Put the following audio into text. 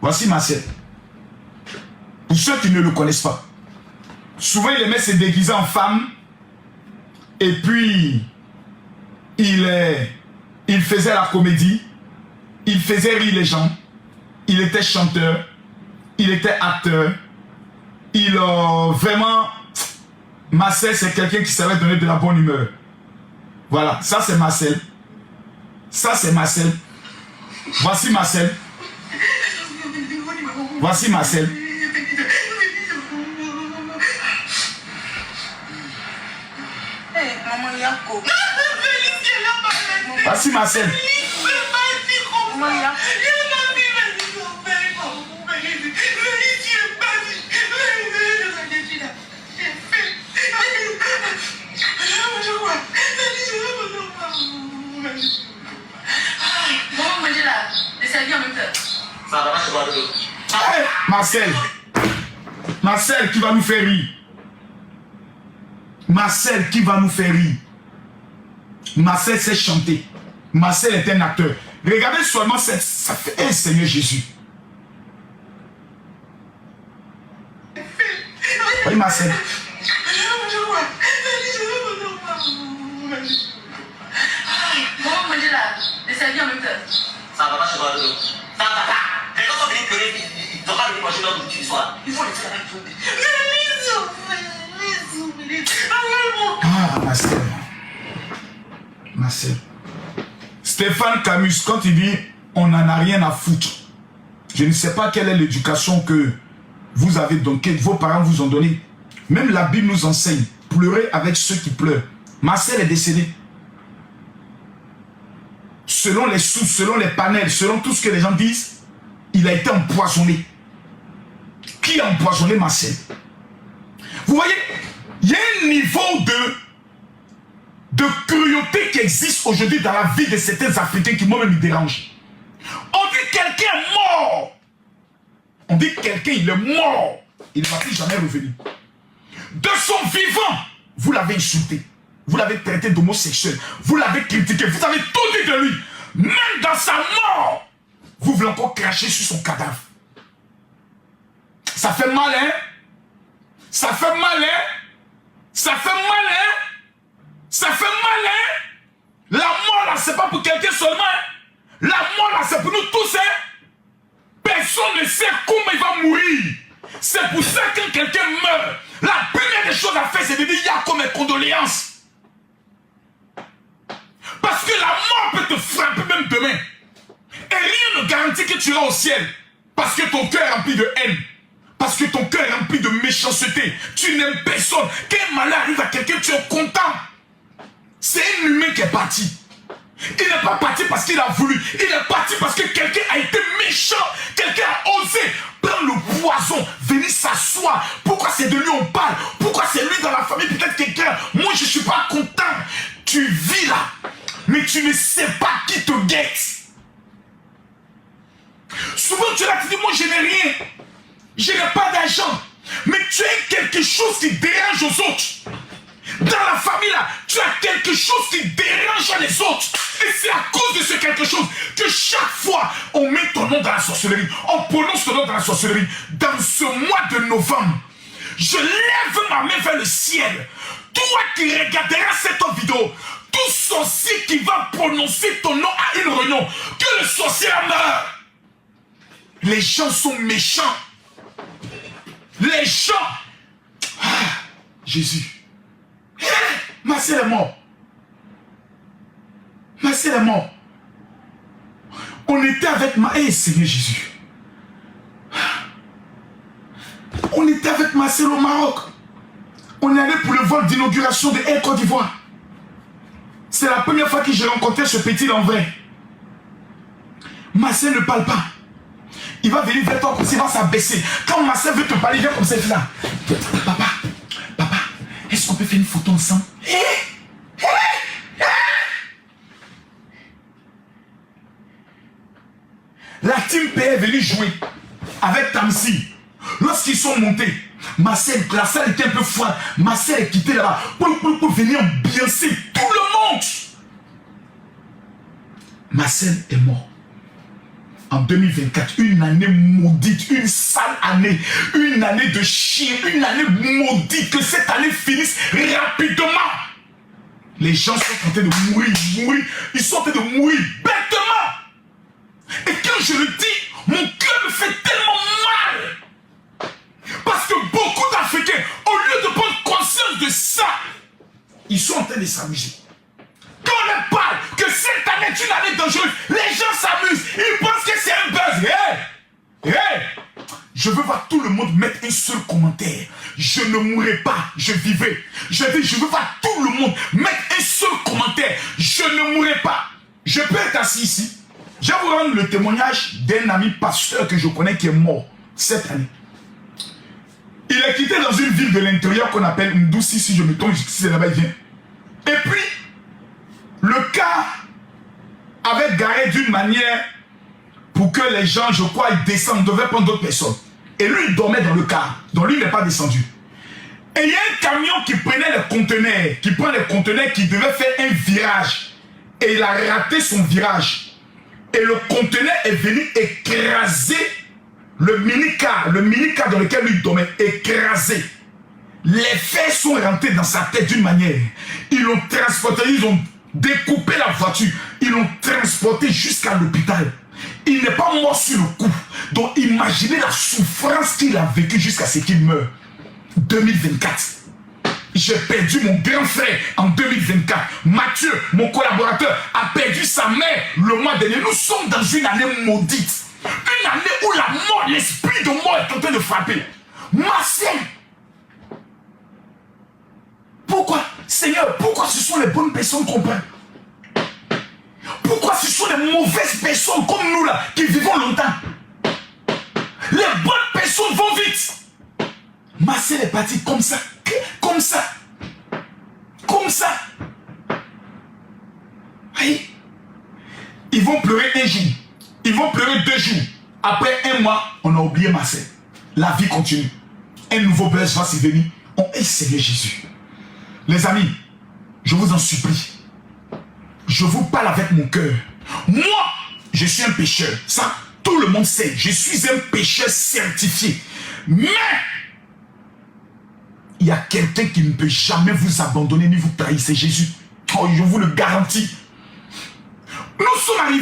Voici Marcel. Pour ceux qui ne le connaissent pas. Souvent, il aimait se déguiser en femme. Et puis, il faisait la comédie. Il faisait rire les gens. Il était chanteur. Il était acteur. Vraiment, Marcel, c'est quelqu'un qui savait donner de la bonne humeur. Voilà, ça c'est Marcel. Ça c'est Marcel. Voici Marcel. Voici Marcel. Voici Marcel. Hey, Marcel. Marcel qui va nous faire rire. Marcel qui va nous faire rire. Marcel sait chanter. Marcel est un acteur. Regardez seulement ça fait un Seigneur Jésus. Oui, Marcel. Ça va pas chez moi. Ça va pas. Les gens sont venus pleurer. Ils n'ont pas venir manger leur nourriture du soir. Il faut les tirer avec tout. Ah, Marcel. Marcel. Stéphane Camus, quand il dit on n'en a rien à foutre, je ne sais pas quelle est l'éducation que vous avez donnée, que vos parents vous ont donnée. Même la Bible nous enseigne, pleurer avec ceux qui pleurent. Marcel est décédé. Selon les sources, selon les panels, selon tout ce que les gens disent, il a été empoisonné. Qui a empoisonné Marcel? Vous voyez, il y a un niveau de cruauté qui existe aujourd'hui dans la vie de certains Africains qui moi-même me dérangent. On dit quelqu'un est mort. On dit quelqu'un il est mort. Il ne va plus jamais revenir. De son vivant, vous l'avez insulté. Vous l'avez traité d'homosexuel. Vous l'avez critiqué. Vous avez tout dit de lui. Même dans sa mort, vous voulez encore cracher sur son cadavre. Ça fait mal, hein? Ça fait mal, hein? Ça fait mal, hein? Ça fait mal, hein? La mort, là, c'est pas pour quelqu'un seulement. Hein? La mort, là, c'est pour nous tous, hein? Personne ne sait comment il va mourir. C'est pour ça que quand quelqu'un meurt, la première des choses à faire, c'est de dire, il y a comme mes condoléances. Parce que la mort peut te frapper même demain. Et rien ne garantit que tu iras au ciel. Parce que ton cœur est rempli de haine. Parce que ton cœur est rempli de méchanceté. Tu n'aimes personne. Quand un malheur arrive à quelqu'un, tu es content. C'est un humain qui est parti. Il n'est pas parti parce qu'il a voulu. Il est parti parce que quelqu'un a été méchant. Quelqu'un a osé prendre le poison, venir s'asseoir. Pourquoi c'est de lui on parle? Pourquoi c'est lui dans la famille? Peut-être quelqu'un. Moi, je ne suis pas content. Tu vis là. Mais tu ne sais pas qui te guette. Souvent tu l'as dit, moi je n'ai rien. Je n'ai pas d'argent. Mais tu as quelque chose qui dérange aux autres. Dans la famille là, tu as quelque chose qui dérange les autres. Et c'est à cause de ce quelque chose que chaque fois on met ton nom dans la sorcellerie. On prononce ton nom dans la sorcellerie. Dans ce mois de novembre, je lève ma main vers le ciel. Toi qui regarderas cette vidéo, tout sorcier qui va prononcer ton nom à une réunion, que le sorcier meure. Les gens sont méchants. Les gens. Ah, Jésus. Marcel est mort. Marcel est mort. On était avec Seigneur Jésus. On était avec Marcel au Maroc. On est allé pour le vol d'inauguration de Air Côte d'Ivoire. C'est la première fois que j'ai rencontré ce petit en vrai. Marcel ne parle pas. Il va venir vers toi comme ça, il va s'abaisser. Quand Marcel veut te parler, il vient comme ça, il fait là. Papa, est-ce qu'on peut faire une photo ensemble? La team P est venue jouer avec Tamsi. Lorsqu'ils sont montés, Marcel, la salle était un peu froide. Marcel est quitté là-bas pour venir ambiancer tout le monde. Marcel est mort. en 2024, une année maudite, une sale année, une année de chien, une année maudite, que cette année finisse rapidement. Les gens sont en train de mourir, ils sont en train de mourir bêtement. Et quand je le dis, mon cœur me fait tellement mal. Parce que beaucoup d'Africains, au lieu de prendre conscience de ça, ils sont en train de s'amuser. Quand on leur parle que cette année est une année dangereuse, les gens s'amusent. Ils pensent que c'est un buzz. Je veux voir tout le monde mettre un seul commentaire. Je ne mourrai pas, je vivrai. Je veux voir tout le monde mettre un seul commentaire. Je ne mourrai pas. Je peux être assis ici. Je vais vous rendre le témoignage d'un ami pasteur que je connais qui est mort cette année. Il est quitté dans une ville de l'intérieur qu'on appelle Ndoussi, si je me trompe, si c'est là-bas, il vient. Et puis, le cas avait garé d'une manière pour que les gens, je crois, ils descendent, devaient prendre d'autres personnes. Et lui, il dormait dans le car. Donc lui, il n'est pas descendu. Et il y a un camion qui prenait les conteneurs, qui devait faire un virage. Et il a raté son virage. Et le conteneur est venu écraser le mini-car dans lequel lui dormait, écrasé. Les fers sont rentrés dans sa tête d'une manière. Ils l'ont transporté, ils ont découpé la voiture, ils l'ont transporté jusqu'à l'hôpital. Il n'est pas mort sur le coup. Donc imaginez la souffrance qu'il a vécue jusqu'à ce qu'il meure. 2024. J'ai perdu mon grand frère en 2024. Mathieu, mon collaborateur, a perdu sa mère le mois dernier. Nous sommes dans une année maudite. Une année où la mort, l'esprit de mort est en train de frapper. Marcel. Pourquoi, Seigneur, pourquoi ce sont les bonnes personnes qu'on prend? Pourquoi ce sont les mauvaises personnes comme nous là, qui vivons longtemps? Les bonnes personnes vont vite. Marcel est parti comme ça. Comme ça. Comme ça. Aïe. Ils vont pleurer un jour. Ils vont pleurer 2 jours. Après 1 mois, on a oublié Marcel. La vie continue. Un nouveau buzz va s'y venir. On est Seigneur Jésus. Les amis, je vous en supplie. Je vous parle avec mon cœur. Moi, je suis un pécheur. Ça, tout le monde sait. Je suis un pécheur certifié. Mais, il y a quelqu'un qui ne peut jamais vous abandonner ni vous trahir. C'est Jésus. Oh, je vous le garantis. Nous sommes arrivés.